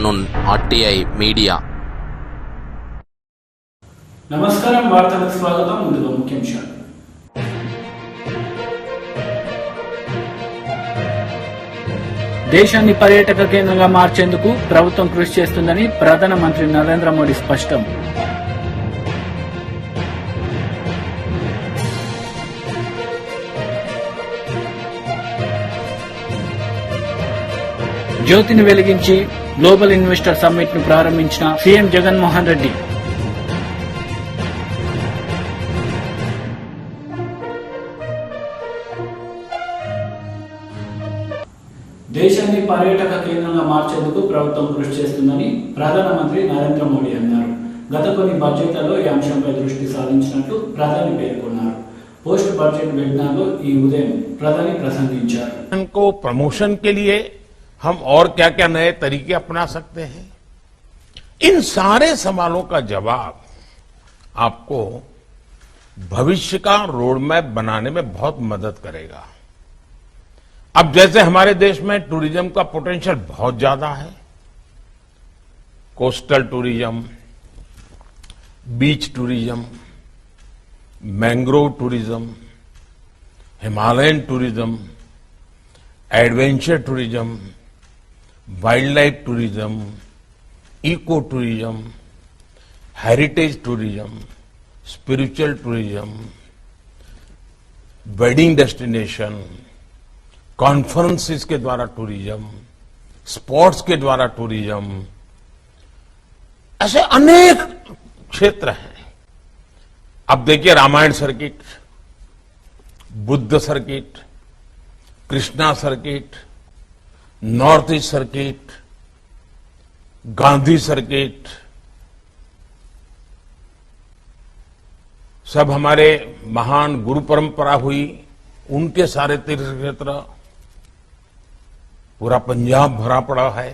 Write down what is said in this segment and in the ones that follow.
nun RTI Media. నమస్కారం వార్తలకు స్వాగతం. ముందుగా ముఖ్యాంశాలు. దేశాన్ని పర్యాటక కేంద్రంగా మార్చేందుకు ప్రభుత్వం కృషి చేస్తుందని ప్రధానమంత్రి నరేంద్ర మోడీ స్పష్టం. జ్యోతిని వెలిగించి గ్లోబల్ ఇన్వెస్టర్ సమ్మిట్ ను ప్రారంభించిన సీఎం జగన్మోహన్ రెడ్డి. దేశాన్ని పర్యాటక కేంద్రంగా మార్చేందుకు ప్రభుత్వం కృషి చేస్తుందని ప్రధానమంత్రి నరేంద్ర మోడీ అన్నారు. గత కొన్ని బడ్జెట్లలో ఈ అంశంపై దృష్టి సారించినట్లు ప్రధాని పేర్కొన్నారు. పోస్ట్ బడ్జెట్ వెబినార్లో ఈ ఉదయం ప్రధాని ప్రసంగించారు. प्रमोशन के लिए हम और क्या क्या नए तरीके अपना सकते हैं, इन सारे सवालों का जवाब आपको भविष्य का रोड मैप बनाने में बहुत मदद करेगा. अब जैसे हमारे देश में टूरिज्म का पोटेंशियल बहुत ज्यादा है, coastal tourism, beach tourism, mangrove tourism, Himalayan tourism, adventure tourism, wildlife tourism, eco tourism, heritage tourism, spiritual tourism, wedding destination, conferences के द्वारा टूरिज्म, स्पोर्ट्स के द्वारा टूरिज्म, ऐसे अनेक क्षेत्र हैं. अब देखिए Ramayan circuit, Buddha circuit, Krishna circuit, north east circuit, Gandhi circuit, सब हमारे महान गुरु परंपरा हुई, उनके सारे तीर्थ क्षेत्र, पूरा पंजाब भरा पड़ा है.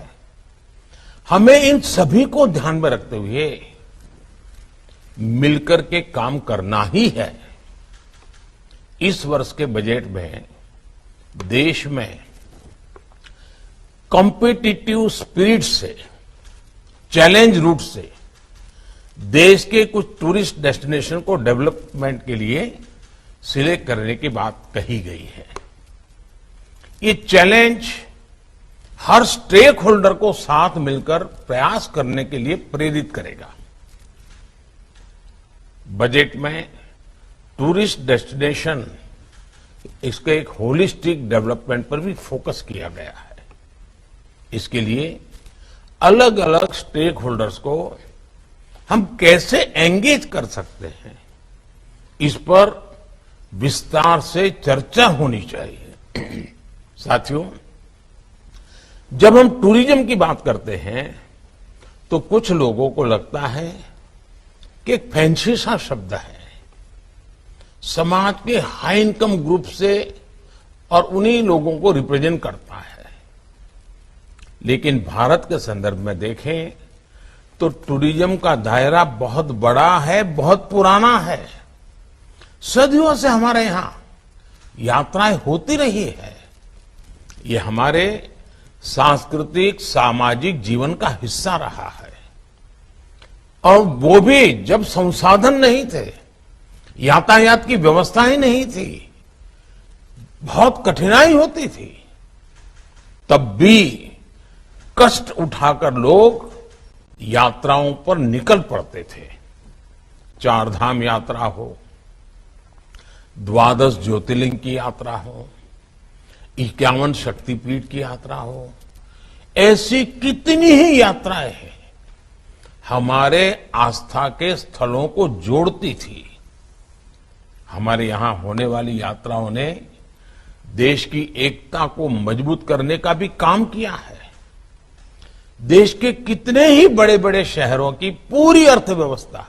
हमें इन सभी को ध्यान में रखते हुए मिलकर के काम करना ही है. इस वर्ष के बजट में देश में कॉम्पिटिटिव स्पिरिट से, चैलेंज रूट से देश के कुछ टूरिस्ट डेस्टिनेशन को डेवलपमेंट के लिए सिलेक्ट करने की बात कही गई है. ये चैलेंज हर स्टेक होल्डर को साथ मिलकर प्रयास करने के लिए प्रेरित करेगा. बजट में टूरिस्ट डेस्टिनेशन, इसके एक होलिस्टिक डेवलपमेंट पर भी फोकस किया गया है. इसके लिए अलग अलग स्टेक होल्डर्स को हम कैसे एंगेज कर सकते हैं, इस पर विस्तार से चर्चा होनी चाहिए. साथियों, जब हम टूरिज्म की बात करते हैं तो कुछ लोगों को लगता है कि एक फैंसी सा शब्द है, समाज के हाई इनकम ग्रुप से और उन्हीं लोगों को रिप्रेजेंट करता है. लेकिन भारत के संदर्भ में देखें तो टूरिज्म का दायरा बहुत बड़ा है, बहुत पुराना है. सदियों से हमारे यहां यात्राएं होती रही है. ये हमारे सांस्कृतिक सामाजिक जीवन का हिस्सा रहा है. और वो भी जब संसाधन नहीं थे, यातायात की व्यवस्था ही नहीं थी, बहुत कठिनाई होती थी, तब भी कष्ट उठाकर लोग यात्राओं पर निकल पड़ते थे. 4 धाम यात्रा हो, 12 ज्योतिर्लिंग की यात्रा हो, 51 शक्तिपीठ की यात्रा हो, ऐसी कितनी ही यात्राएं हैं हमारे आस्था के स्थलों को जोड़ती थी. हमारे यहां होने वाली यात्राओं ने देश की एकता को मजबूत करने का भी काम किया है. देश के कितने ही बड़े बड़े शहरों की पूरी अर्थव्यवस्था,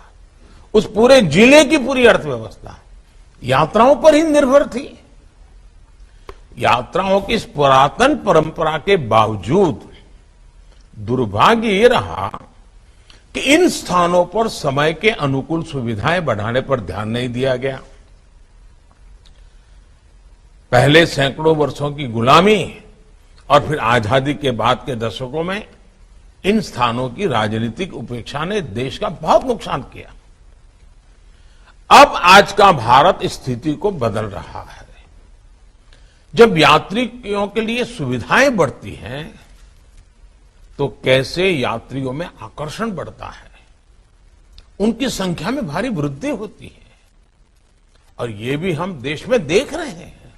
उस पूरे जिले की पूरी अर्थव्यवस्था यात्राओं पर ही निर्भर थी. यात्राओं की इस पुरातन परंपरा के बावजूद दुर्भाग्य ये रहा कि इन स्थानों पर समय के अनुकूल सुविधाएं बढ़ाने पर ध्यान नहीं दिया गया. पहले सैकड़ों वर्षों की गुलामी और फिर आजादी के बाद के दशकों में इन स्थानों की राजनीतिक उपेक्षा ने देश का बहुत नुकसान किया। अब आज का भारत इस स्थिति को बदल रहा है। जब यात्रियों के लिए सुविधाएं बढ़ती हैं तो कैसे यात्रियों में आकर्षण बढ़ता है, उनकी संख्या में भारी वृद्धि होती है। और ये भी हम देश में देख रहे हैं।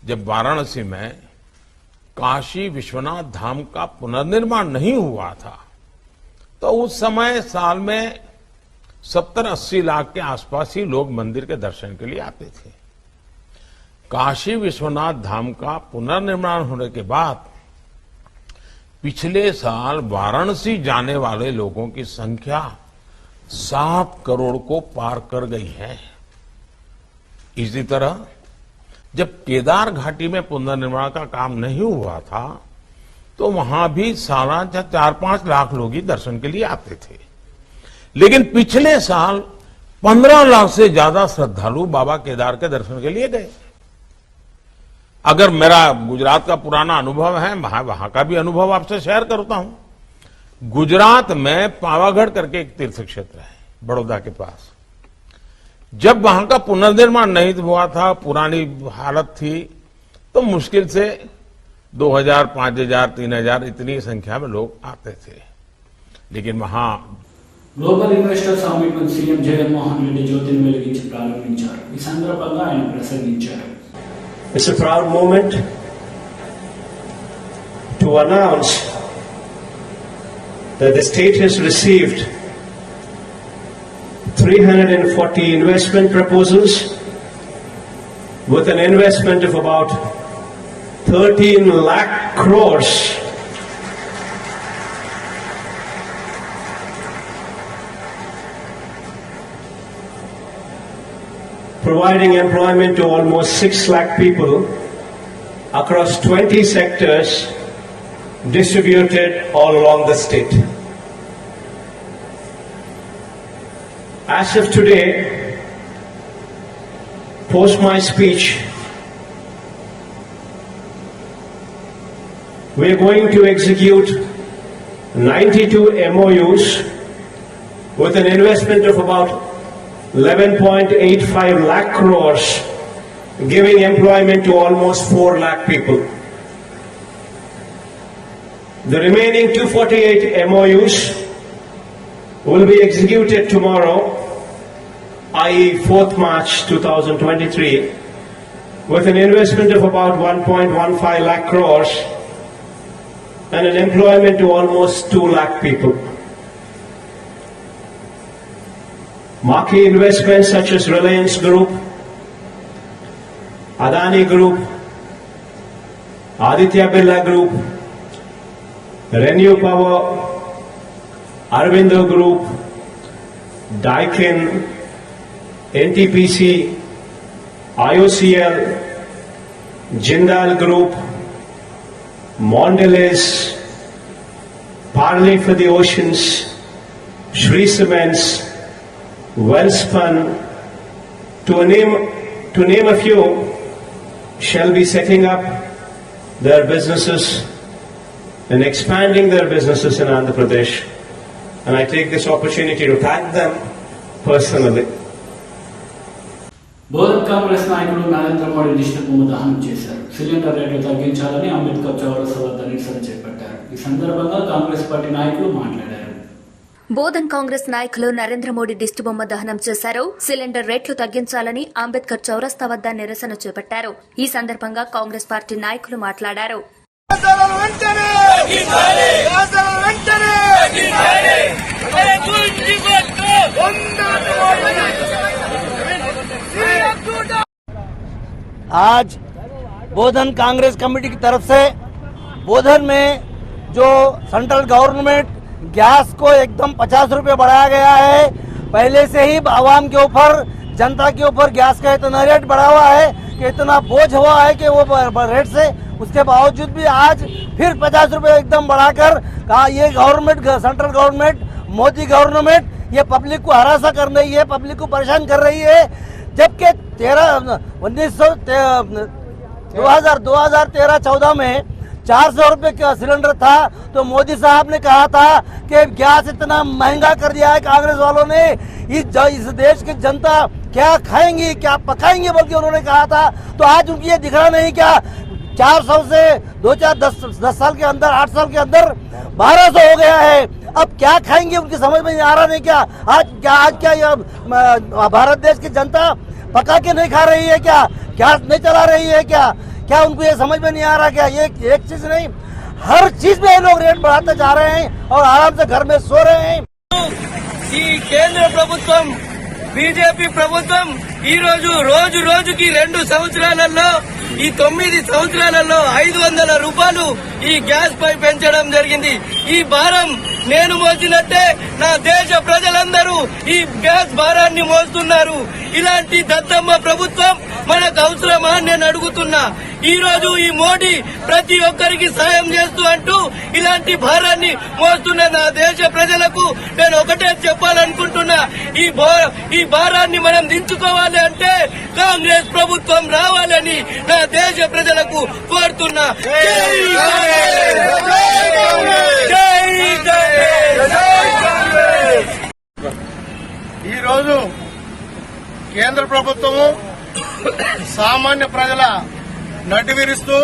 जब वाराणसी में काशी विश्वनाथ धाम का पुनर्निर्माण नहीं हुआ था तो उस समय साल में 70-80 लाख के आसपास ही लोग मंदिर के दर्शन के लिए आते थे। काशी विश्वनाथ धाम का पुनर्निर्माण होने के बाद पिछले साल वाराणसी जाने वाले लोगों की संख्या 7 करोड़ को पार कर गई है। इसी तरह जब केदार घाटी में पुनर्निर्माण का काम नहीं हुआ था तो वहां भी सालाना 4-5 लाख लोग ही दर्शन के लिए आते थे। लेकिन पिछले साल 15 लाख से ज्यादा श्रद्धालु बाबा केदार के दर्शन के लिए गए। अगर मेरा गुजरात का पुराना अनुभव है, वहां का भी अनुभव आपसे शेयर करता हूं। गुजरात में पावागढ़ करके एक तीर्थ क्षेत्र है बड़ौदा के पास। जब वहां का पुनर्निर्माण नहीं हुआ था, पुरानी हालत थी, तो मुश्किल से 2000, 5000, 3000 इतनी संख्या में लोग आते थे। लेकिन वहां గ్లోబల్ ఇన్వెస్టర్ సమ్మిట్ ను సీఎం జగన్మోహన్ రెడ్డి జ్యోతిని వెలిగించి ప్రారంభించారు. ఈ సందర్భంగా ఆయన ప్రసంగించారు. It's a proud moment to announce that the state has received 340 investment proposals with an investment of about 13 lakh crores. Providing employment to almost 6 lakh people across 20 sectors distributed all along the state. As of today, post my speech, we are going to execute 92 MOUs with an investment of about 11.85 lakh crores, giving employment to almost 4 lakh people. The remaining 248 MOUs will be executed tomorrow, i.e. 4th March 2023, with an investment of about 1.15 lakh crores and an employment to almost 2 lakh people. Marquee investments such as Reliance Group, Adani Group, Aditya Birla Group, Renew Power, Arvindo Group, Daikin, NTPC, IOCL, Jindal Group, Mondelez, Parley for the Oceans, Shree Cements, Wellspun, to name a few, shall be setting up their businesses and expanding their businesses in Andhra Pradesh. And I take this opportunity to thank them personally. Bodhan Congress నాయకుడు నరేంద్ర మోడీ దిష్టిబొమ్మ దహనం చేశారు. Cylinder రేట్లు తగ్గించాలని అంబేద్కర్ చౌరస్తా వద్ద నిరసన చేపట్టారు. ఈ సందర్భంగా కాంగ్రెస్ పార్టీ నాయకులు మాట్లాడారు. బోధన్ కాంగ్రెస్ నాయకులు నరేంద్ర మోడీ దిష్టిబొమ్మ దహనం చేశారు. సిలిండర్ రేట్లు తగ్గించాలని అంబేద్కర్ చౌరస్తా వద్ద నిరసన చేపట్టారు. ఈ సందర్భంగా కాంగ్రెస్ పార్టీ నాయకులు మాట్లాడారు. आज बोधन कांग्रेस कमेटी की तरफ से बोधन में जो सेंट्रल गवर्नमेंट गैस को एकदम 50 रुपए बढ़ाया गया है। पहले से ही आवाम के ऊपर, जनता के ऊपर गैस का इतना रेट बढ़ा हुआ है कि इतना बोझ हुआ है कि वो रेट से, उसके बावजूद भी आज फिर 50 रुपए एकदम बढ़ाकर कहा ये government, central government, Modi government ये पब्लिक को हरासा कर रही है, पब्लिक को परेशान कर रही है। जबकि 2013-14 में 400 रुपए का सिलेंडर था तो मोदी साहब ने कहा था कि गैस इतना महंगा कर दिया है कांग्रेस वालों ने, इस देश की जनता क्या खाएंगी क्या पकाएंगे बल्कि उन्होंने कहा था। तो आज उनकी ये दिख रहा नहीं क्या 400 से 10 साल के अंदर 8 साल के अंदर 1200 हो गया है। अब क्या खाएंगे उनकी समझ में नहीं आ रहा नहीं क्या। आज क्या ये भारत देश की जनता पका के नहीं खा रही है क्या, गैस नहीं चला रही है क्या उनको ये समझ में नहीं आ रहा क्या। ये एक चीज नहीं, हर चीज में ये लोग रेट बढ़ाते जा रहे हैं और आराम से घर में सो रहे हैं। केंद्र ప్రభుత్వం బీజేపీ ప్రభుత్వం ఈ రోజు రోజుకి 2 సంవత్సరాలలో ఈ 9 సంవత్సరాలలో 500 రూపాయలు ఈ గ్యాస్ పై పెంచడం జరిగింది। ఈ భారం నేను మోసినట్టే నా దేశ ప్రజలందరూ ఈ గ్యాస్ భారాన్ని మోస్తున్నారు। ఇలాంటి దద్దమ్మ ప్రభుత్వం మనకు అవసరమా నేను అడుగుతున్నా। ఈ రోజు ఈ మోడీ ప్రతి ఒక్కరికి సాయం చేస్తూ అంటూ ఇలాంటి భారాన్ని మోస్తున్న నా దేశ ప్రజలకు నేను ఒకటే చెప్పాలనుకుంటున్నా, ఈ భారాన్ని మనం దించుకోవాలి అంటే కాంగ్రెస్ ప్రభుత్వం రావాలని నా దేశ ప్రజలకు కోరుతున్నా। ఈ రోజు కేంద్ర ప్రభుత్వము సామాన్య ప్రజల నడ్డి విరుస్తూ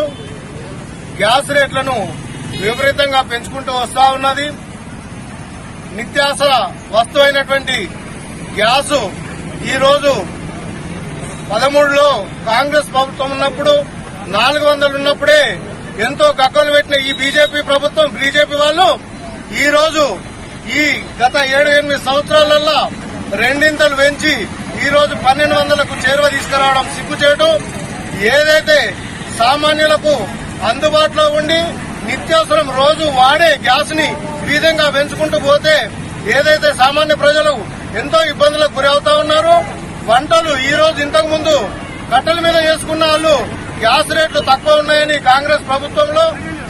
గ్యాస్ రేట్లను విపరీతంగా పెంచుకుంటూ వస్తా ఉన్నది। నిత్యావసర వస్తువు అయినటువంటి గ్యాస్ ఈ రోజు 13లో కాంగ్రెస్ ప్రభుత్వం ఉన్నప్పుడు 400 ఉన్నప్పుడే ఎంతో కక్కలు పెట్టిన ఈ బీజేపీ వాళ్ళు ఈ రోజు ఈ గత 7-8 సంవత్సరాలలో రెండింతలు పెంచి ఈ రోజు 1200కు చేరువ తీసుకురావడం సిగ్గుచేటు। ఏదైతే సామాన్యులకు అందుబాటులో ఉండి నిత్యావసరం రోజు వాడే గ్యాస్ ని ఈ విధంగా పెంచుకుంటూ పోతే ఏదైతే సామాన్య ప్రజలు ఎంతో ఇబ్బందులకు గురి అవుతా ఉన్నారు। వంటలు ఈ రోజు ఇంతకు ముందు కట్టెల మీద చేసుకున్న వాళ్ళు గ్యాస్ రేట్లు తక్కువ ఉన్నాయని కాంగ్రెస్ ప్రభుత్వంలో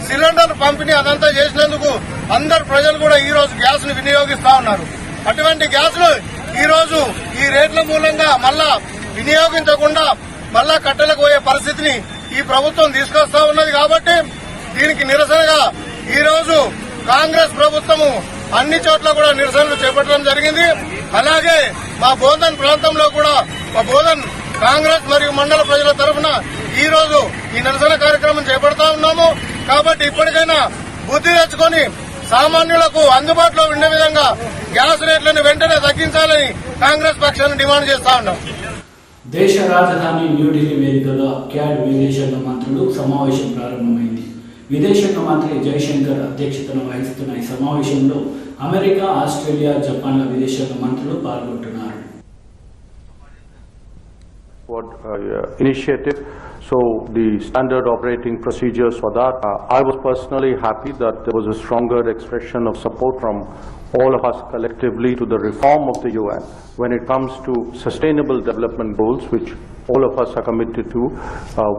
సిలిండర్ పంపిణీ అదంతా చేసినందుకు అందరు ప్రజలు కూడా ఈ రోజు గ్యాస్ ను వినియోగిస్తా ఉన్నారు। అటువంటి గ్యాస్ ను ఈ రోజు ఈ రేట్ల మూలంగా మళ్ళా వినియోగించకుండా మళ్ళా కట్టెలకు పోయే పరిస్థితిని ఈ ప్రభుత్వం తీసుకొస్తా ఉన్నది। కాబట్టి దీనికి నిరసనగా ఈ రోజు కాంగ్రెస్ ప్రభుత్వము అన్ని చోట్ల కూడా నిరసనలు చేపట్టడం జరిగింది। అలాగే మా బోధన్ ప్రాంతంలో కూడా మా బోధన్ కాంగ్రెస్ మరియు మండల ప్రజల తరఫున ఈ రోజు ఈ నిరసన కార్యక్రమం చేపడతా ఉన్నాము। కాబట్టి ఇప్పటికైనా బుద్ధి తెచ్చుకొని సామాన్యులకు అందుబాటులో ఉండే విధంగా గ్యాస్ రేట్లను వెంటనే తగ్గించాలని కాంగ్రెస్ పక్షాన్ని డిమాండ్ చేస్తా ఉన్నాం। దేశ రాజధాని న్యూఢిల్లీ వేదికగా క్యాడ్ విదేశాంగ మంత్రులు సమావేశం ప్రారంభమైంది। విదేశాంగ మంత్రి జయశంకర్ అధ్యక్షతన వహిస్తున్న ఈ సమావేశంలో అమెరికా, ఆస్ట్రేలియా, జపాన్ల విదేశాంగ మంత్రులు పాల్గొంటున్నారు। Initiative, so the standard operating procedures for that. I was personally happy that there was a stronger expression of support from all of us collectively to the reform of the UN when it comes to sustainable development goals, which all of us are committed to.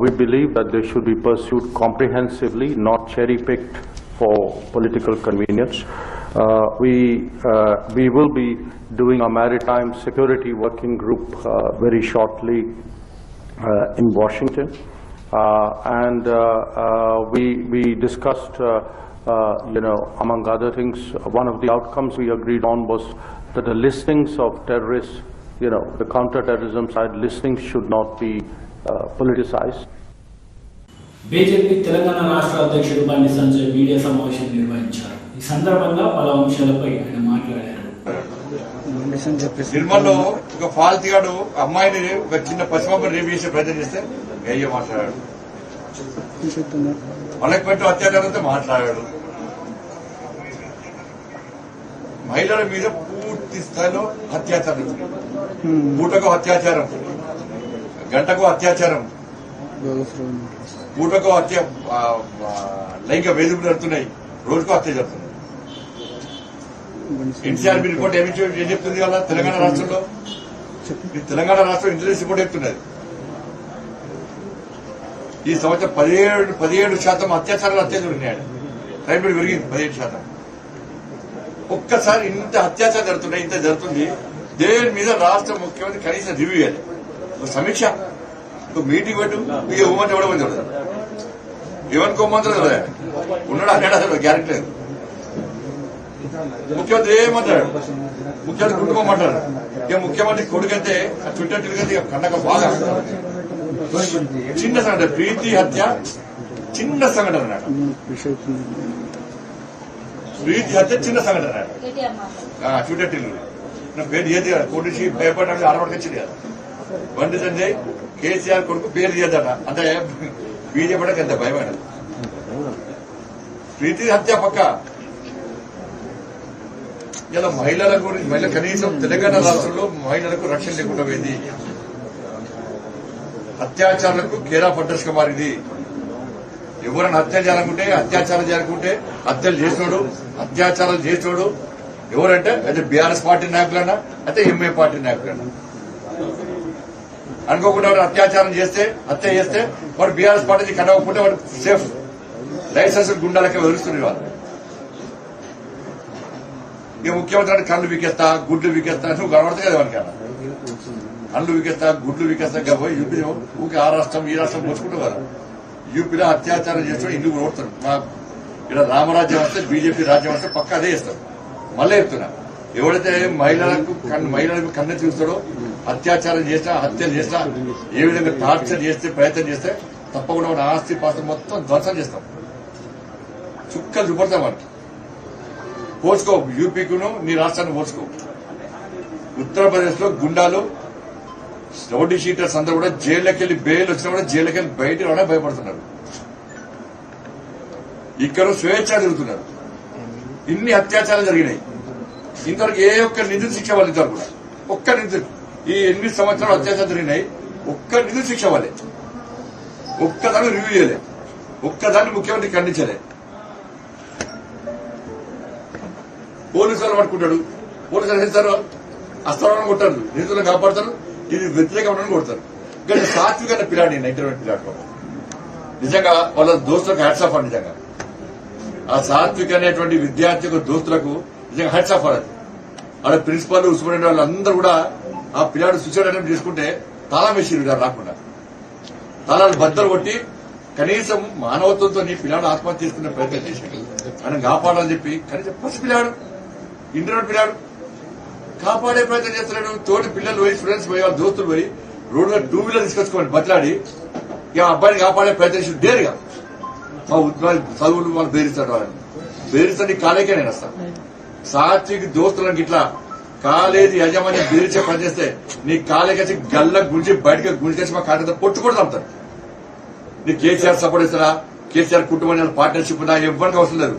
We believe that they should be pursued comprehensively, not cherry-picked for political convenience. We will be doing a maritime security working group very shortly in Washington, and we discussed, among other things, one of the outcomes we agreed on was that the listings of terrorists, the counter-terrorism side listings should not be politicized. BJP Telangana రాష్ట్ర అధ్యక్షుడు Bandi Sanjay media సమావేశం నిర్వహించారు। ఈ సందర్భంగా పలు అంశాలపై ఆయన మాట్లాడారు। నిర్మల్లో ఒక ఫాల్తిగాడు అమ్మాయిని ఒక చిన్న పసిపాపని రేపు చేసే ప్రయత్నం చేస్తే అయ్యో మాట్లాడాడు, వాళ్ళకి పెట్టు అత్యాచారంతో మాట్లాడాడు। మహిళల మీద పూర్తి స్థాయిలో అత్యాచారం, పూటకు అత్యాచారం, గంటకు అత్యాచారం, పూటకు లైంగిక వేధింపులు జరుగుతున్నాయి, రోజుకు హత్య జరుగుతున్నాయి। ఎన్సీఆర్బీ రిపోర్ట్ ఏం చెప్తుంది వాళ్ళ తెలంగాణ రాష్ట్రంలో? తెలంగాణ రాష్ట్రం ఇంటెలిజెన్స్ రిపోర్ట్ చెప్తున్నది ఈ సంవత్సరం 17% అత్యాచారాలు జరిగినాయి, క్రైమ్ రేట్ పెరిగింది 17%। ఒక్కసారి ఇంత అత్యాచారం జరుగుతున్నాయి, ఇంత జరుగుతుంది, దేని మీద రాష్ట్ర ముఖ్యమంత్రి కనీసం రివ్యూ చేయాలి, ఒక సమీక్ష, ఒక మీటింగ్ పెట్టు, ఇక ఊమంటే ఎవడమని చూడదు। ఏమనుకోమంటారు కదా ఉన్నాడు అన్నాడు అసలు గ్యారెంటీ లేదు. ముఖ్యమంత్రి ఏమంటాడు? ముఖ్యమంత్రి కుటుంబమంటాడు. ఇక ముఖ్యమంత్రి కొడుకంటే ట్విట్టర్ తిరిగి కన్నక బాగా చిన్న సంఘటన, ప్రీతి హత్య చిన్న సంఘటన అన్నాడు. ప్రీతి హత్య చిన్న సంఘటన అన్నాడు. ట్విట్టర్ తిరిగి నా పేరు ఏది కొడిచి భయపడ్డాడు, ఆడపడికొచ్చింది కదా. బండి సంజయ్ కేసీఆర్ కొడుకు పేరు చేయద్దట, అంటే బీజేపీకి ఎంత భయమైన. ప్రీతి హత్య పక్క. ఇలా మహిళల గురించి మహిళ కనీసం తెలంగాణ రాష్ట్రంలో మహిళలకు రక్షణ లేకుండా పోయింది. అత్యాచారాలకు కేరా పడ్డర్స్ గా మారింది. ఎవరైనా హత్య చేయాలనుకుంటే, అత్యాచారం చేయాలనుకుంటే హత్యలు చేసినోడు, అత్యాచారాలు చేసినోడు ఎవరంటే అయితే బీఆర్ఎస్ పార్టీ నాయకులన్నా అయితే ఎంఏ పార్టీ నాయకులన్నా. అనుకోకుండా వాడు అత్యాచారం చేస్తే, హత్య చేస్తే వాడు బీఆర్ఎస్ పార్టీ కనవకుంటే వాడు సేఫ్. లైసెన్స్ గుండాలకే వదిలిస్తున్నారు వాళ్ళు. ఇక ముఖ్యమంత్రి కళ్ళు వీకేస్తా, గుడ్లు వీకేస్తా, నువ్వు కనబడతా కదా వానికి. కళ్ళు వీకేస్తా, గుడ్లు వీకేస్తా పోయి యూపీ ఊరికి ఆ రాష్ట్రం ఈ రాష్ట్రం పోసుకుంటావు కదా. యూపీలో అత్యాచారం చేస్తాడు, ఇల్లు ఓడతాడు. మా ఇక్కడ రామరాజ్యం వస్తే, బీజేపీ రాజ్యం వస్తే పక్క అదే చేస్తారు. మళ్ళీ చెప్తున్నా, ఎవడైతే మహిళలకు కన్నె చూస్తాడో, అత్యాచారం చేసినా, హత్యలు చేసినా, ఏ విధంగా టార్చర్ చేస్తే, ప్రయత్నం చేస్తే తప్పకుండా వాడి ఆస్తి పాస్తి మొత్తం ధ్వంసం చేస్తాం. చుక్కలు చూపడతాం వాడికి. పోసుకో, యూపీకును నీ రాష్ట్రాన్ని పోసుకో. ఉత్తరప్రదేశ్ లో గుండాలు, రౌడీ షీటర్స్ అందరూ కూడా జైల్లోకి వెళ్లి బెయిల్ వచ్చినా కూడా జైల్లోకి వెళ్లి బయటకు రావడానికి భయపడుతున్నారు. ఇక్కడ స్వేచ్ఛ తిరుగుతున్నారు. ఇన్ని అత్యాచారాలు జరిగినాయి. ఇంతవరకు ఏ ఒక్క నిందితులు శిక్ష వాళ్ళు ఇంతవరకు కూడా. ఒక్క నిందితులు ఈ 8 సంవత్సరాలు అత్యాచారం జరిగినాయి. ఒక్క నిందితులు శిక్ష వాళ్ళే. ఒక్కదాన్ని రివ్యూ చేయలే. ఒక్కదాన్ని ముఖ్యమంత్రి ఖండించలే. పోలీసు వాళ్ళు పట్టుకుంటాడు. పోలీసులు వేస్తారు, అస్త్రాలను కొట్టారు, నిందితులను కాపాడతారు. ఇది వ్యతిరేకమైన కొడతారు. కానీ సాత్వికమైన పిల్లాడి, ఇంటర్వ్యూ పిల్లాడు నిజంగా వాళ్ళ దోస్తులకు హ్యాట్స్ ఆఫ్. నిజంగా ఆ సాత్విక అనేటువంటి విద్యార్థి దోస్తులకు నిజంగా హ్యాట్స్ ఆఫ్. ఆడ ప్రిన్సిపాల్, సూపరింటెండెంట్ వాళ్ళందరూ కూడా ఆ పిల్లాడు సూసైడ్ అటెంప్ట్ చేసుకుంటే తాళం వేసిరు రాకుండా. తాళాలు బద్దలు కొట్టి కనీసం మానవత్వంతో పిల్లాడు ఆత్మహత్య చేసుకునే ప్రయత్నం చేశాడు. మనం కాపాడాలని చెప్పి కనీసం ఫస్ట్ పిల్లాడు, ఇంటర్నెట్ పిల్లాడు కాపాడే ప్రయత్నం చేస్తున్నాడు. తోటి పిల్లలు పోయి, స్టూడెంట్స్ పోయి, వాళ్ళ దోస్తులు పోయి రోడ్డు మీద 2 వీలర్ తీసుకొచ్చుకోవాలి బట్లాడి ఇక అబ్బాయిని కాపాడే ప్రయత్నం చేసి డేరుగా మా చదువులు వాళ్ళు బేరిస్తాడు. వాళ్ళని బేరిస్తాడు. కాలేకే నేను వస్తాను. సాత్విక దోస్తులకు ఇట్లా కాలేజీ యజమాని బేరిచే పని చేస్తే నీ కాలేకేసి గల్ల గుంజి బయటకు గుంజేసి మా కాలేజీ పొట్టుకోవడం అమ్ముతారు. నీ కేసీఆర్ సపోర్ట్ ఇస్తారా, కేసీఆర్ కుటుంబాన్ని పార్ట్నర్షిప్ ఉందా, ఎవరికి అవసరం లేదు.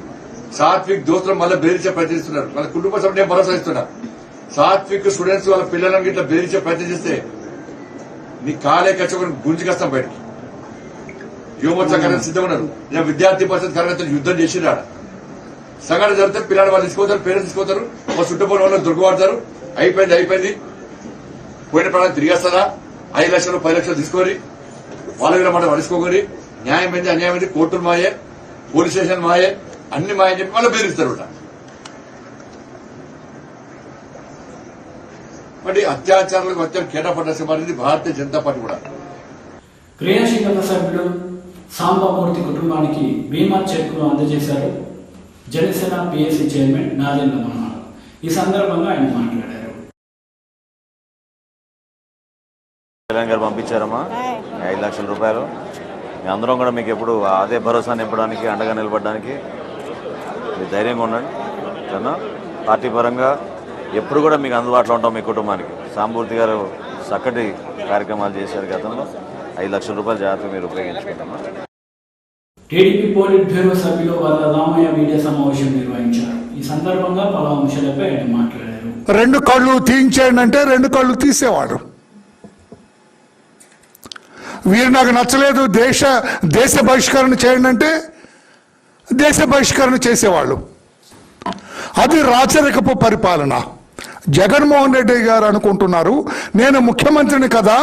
సాత్విక్ దోస్తులు మళ్ళీ బెదిరించే ప్రయత్నిస్తున్నారు. వాళ్ళ కుటుంబ సభ్యులు నేను భరోసా ఇస్తున్నా. సాత్విక్ స్టూడెంట్స్ వాళ్ళ పిల్లలను ఇట్లా బెదిరించే ప్రయత్నం చేస్తే నీ కాలే కచ్చుకొని గుంజుకొస్తాం బయటకి. యువమోర్చా కార్యకర్తలు సిద్ధంగా ఉన్నారు. నేను విద్యార్థి పరిషత్ కార్యకర్తలు యుద్దం చేసినాడ. సంఘటన జరిగితే పిల్లలు వాళ్ళు తీసుకోతారు, పేరెంట్స్ తీసుకోతారు, వాళ్ళ చుట్టుపక్కల వాళ్ళు దొరికిపడతారు. అయిపోయింది. పోయిన ప్రాణాలు తిరిగేస్తారా? 5 లక్షలు 10 లక్షలు తీసుకొని వాళ్ళ మీద మాట పడుచుకోకొని న్యాయం ఏంది, అన్యాయం ఏంది, కోర్టులు మాయే, పోలీస్ స్టేషన్ మాయే, అన్ని మాయని చెప్పి మళ్ళీ బెదిరిస్తారు. మరి అత్యాచారాలకు అత్యంత కేటాపడ్డ మారింది భారతీయ జనతా పార్టీ కూడా. క్రియాశీలక సభ్యుడు సాంబమూర్తి కుటుంబానికి బీమా చెక్కును అందజేశారు జనసేన పిఎస్సి చైర్మన్ నాదెండ్ల మనోహర్. ఈ సందర్భంగా ఆయన మాట్లాడారు. తెలంగాణ పంపించారమ్మా 5 లక్షల రూపాయలు. మీ అందరం కూడా మీకు ఎప్పుడు అదే భరోసా నింపడానికి, అండగా నిలబడడానికి మీరు ధైర్యంగా ఉండండి. సరేనా? పార్టీ పరంగా ఎప్పుడు కూడా మీకు అందుబాటులో ఉంటాం. మీ కుటుంబానికి సాంబమూర్తి గారు చక్కటి కార్యక్రమాలు చేశారు గతంలో. 5 లక్షల రూపాయలు జాగ్రత్తగా మీరు ఉపయోగించుకుంటామా. టీడీపీ పోలిట్ బ్యూరో సభ్యులు వాళ్ళ రామయ్య మీడియా సమావేశం నిర్వహించారు. ఈ సందర్భంగా పలు అంశాలపై ఆయన మాట్లాడారు. 2 కళ్ళు తీయించేయండి అంటే 2 కళ్ళు తీసేవాడు. వీరు నాకు నచ్చలేదు, దేశ బహిష్కరణ చేయండి అంటే దేశ బహిష్కరణ చేసేవాళ్ళు. అది రాచరికపు పరిపాలన. జగన్మోహన్ రెడ్డి గారు అనుకుంటున్నారు నేను ముఖ్యమంత్రిని కదా,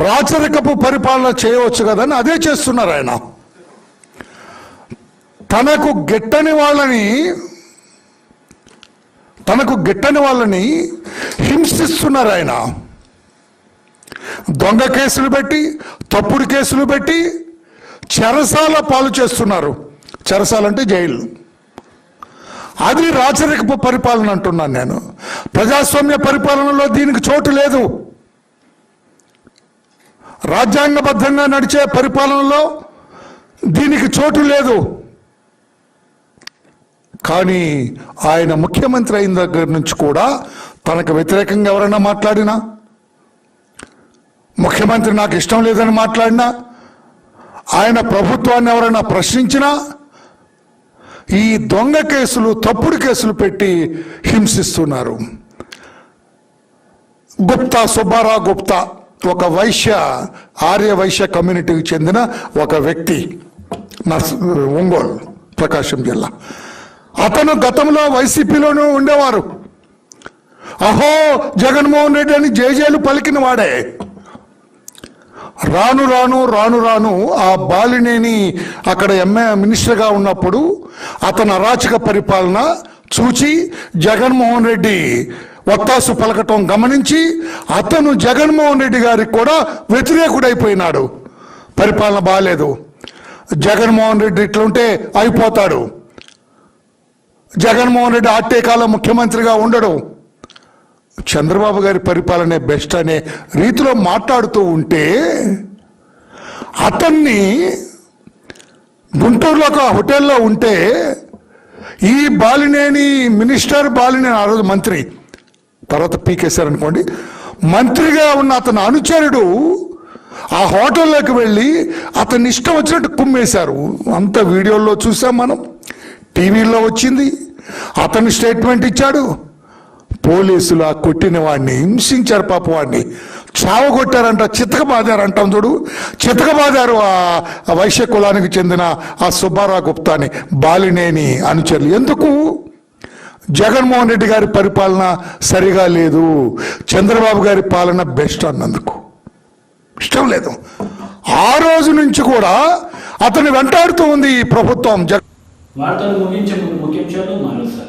రాచరికపు పరిపాలన చేయవచ్చు కదా అని అదే చేస్తున్నారు ఆయన. తనకు గిట్టని వాళ్ళని హింసిస్తున్నారు ఆయన. దొంగ కేసులు పెట్టి, తప్పుడు కేసులు పెట్టి చెరసాల పాలు చేస్తున్నారు. చెరసాల అంటే జైలు. అది రాచరికపు పరిపాలన అంటున్నాను నేను. ప్రజాస్వామ్య పరిపాలనలో దీనికి చోటు లేదు. రాజ్యాంగబద్ధంగా నడిచే పరిపాలనలో దీనికి చోటు లేదు. కానీ ఆయన ముఖ్యమంత్రి అయిన దగ్గర నుంచి కూడా తనకు వ్యతిరేకంగా ఎవరైనా మాట్లాడినా, ముఖ్యమంత్రి నాకు ఇష్టం లేదని మాట్లాడినా, ఆయన ప్రభుత్వాన్ని ఎవరైనా ప్రశ్నించినా ఈ దొంగ కేసులు, తప్పుడు కేసులు పెట్టి హింసిస్తున్నారు. గుప్తా, సుబ్బారావు గుప్తా, ఒక ఆర్య వైశ్య కమ్యూనిటీకి చెందిన ఒక వ్యక్తి, ఒంగోలు, ప్రకాశం జిల్లా. అతను గతంలో వైసీపీలోనూ ఉండేవారు. అహో జగన్మోహన్ రెడ్డి అని జేజేలు పలికిన వాడే. రాను రాను ఆ బాలినేని అక్కడ మినిస్టర్గా ఉన్నప్పుడు అతను అరాచక పరిపాలన చూచి జగన్మోహన్ రెడ్డి వత్తాసు పలకటం గమనించి అతను జగన్మోహన్ రెడ్డి గారికి కూడా వ్యతిరేకుడైపోయినాడు. పరిపాలన బాగాలేదు, జగన్మోహన్ రెడ్డి ఇట్లుంటే అయిపోతాడు, జగన్మోహన్ రెడ్డి ఆర్టీకాలో ముఖ్యమంత్రిగా ఉండడు, చంద్రబాబు గారి పరిపాలనే బెస్ట్ అనే రీతిలో మాట్లాడుతూ ఉంటే అతన్ని గుంటూరులో ఒక హోటల్లో ఉంటే ఈ బాలినేని మినిస్టర్, బాలినేని ఆ రోజు మంత్రి, తర్వాత పీకేశారు అనుకోండి, మంత్రిగా ఉన్న అతని అనుచరుడు ఆ హోటల్లోకి వెళ్ళి అతన్ని ఇష్టం వచ్చినట్టు కుమ్మేశారు. అంత వీడియోల్లో చూసాం మనం, టీవీలో వచ్చింది. అతను స్టేట్మెంట్ ఇచ్చాడు. పోలీసులు ఆ కొట్టిన వాడిని హింసించారు, పాప వాడిని చావగొట్టారంట, చితకబాదారంటాం చూడు, చితకబాదారు ఆ వైశ్య కులానికి చెందిన ఆ సుబ్బారావు గుప్తాని, బాలినేని అనుచరులు. ఎందుకు? జగన్మోహన్ రెడ్డి గారి పరిపాలన సరిగా లేదు, చంద్రబాబు గారి పాలన బెస్ట్ అన్నందుకు. ఇష్టం లేదు. ఆ రోజు నుంచి కూడా అతను వెంటాడుతూ ఉంది ఈ ప్రభుత్వం. వార్తలు ముగించే ముందు ముఖ్యాంశాలు మరోసారి.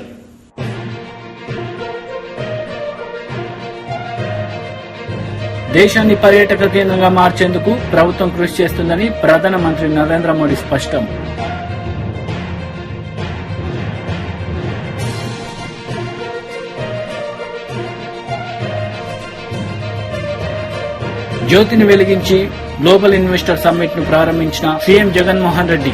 దేశాన్ని పర్యాటక కేంద్రంగా మార్చేందుకు ప్రభుత్వం కృషి చేస్తుందని ప్రధానమంత్రి నరేంద్ర మోడీ స్పష్టం. జ్యోతిని వెలిగించి గ్లోబల్ ఇన్వెస్టర్ సమ్మిట్ ను ప్రారంభించిన సీఎం జగన్మోహన్ రెడ్డి.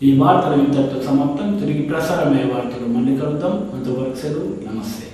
ఈ వార్తలు ఇంతటితో సమాప్తం. తిరిగి ప్రసారమయ్యే వార్తలు మళ్ళీ కలుద్దాం. అంతవరకు సెలవు. నమస్తే.